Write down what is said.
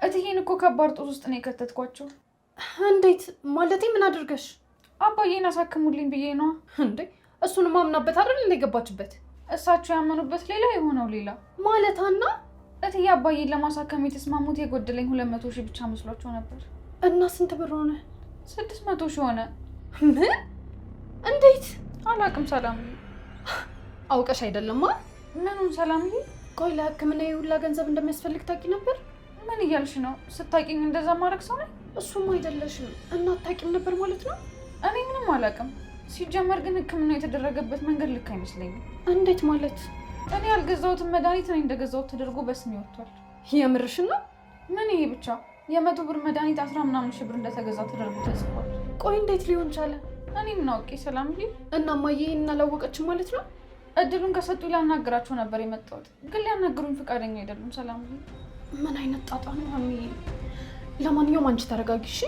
እትዬን እኮ ከባድ ጦስ ውስጥ ነው የከተትኳቸው። እንዴት ማለቴ? ምን አድርገሽ? አባዬን አሳክሙልኝ ብዬ ነዋ። እንዴ እሱን ማምናበት አይደል እንደ ገባችበት? እሳቸው ያመኑበት ሌላ የሆነው ሌላ ማለት አና እትዬ አባዬን ለማሳከም የተስማሙት የጎደለኝ 200 ሺህ ብቻ መስሏቸው ነበር። እና ስንት ብር ሆነ? 600 ሺህ ሆነ። ምን? እንዴት? አላውቅም ሰላም። አውቀሽ አይደለማ? ምኑን ሰላም? ቆይ ለሕክምና የሁላ ገንዘብ እንደሚያስፈልግ ታውቂ ነበር? ምን እያልሽ ነው? ስታውቂኝ እንደዛ ማድረግ ሰው ነኝ? እሱም አይደለሽም። እና አታውቂም ነበር ማለት ነው? እኔ ምንም አላውቅም። ሲጀመር ግን ሕክምናው የተደረገበት መንገድ ልክ አይመስለኝም። እንዴት ማለት? እኔ ያልገዛሁትን መድኃኒት እኔ እንደገዛሁት ተደርጎ በስሜ ወጥቷል። የምርሽ ነው? ምን ይሄ ብቻ 100 ብር መድኃኒት 10 ምናምን ሺህ ብር እንደተገዛ ተደርጎ ተጽፏል። ቆይ እንዴት ሊሆን ቻለ? እኔ ምን አውቄ ሰላም። እና እማዬ ይሄን አላወቀችም ማለት ነው? እድሉን ከሰጡኝ ላናግራቸው ነበር የመጣሁት፣ ግን ሊያናግሩኝ ፈቃደኛ አይደሉም ሰላም። ምን አይነት ጣጣ ነው ሀሚ? ለማንኛውም አንቺ ተረጋጊ እሺ?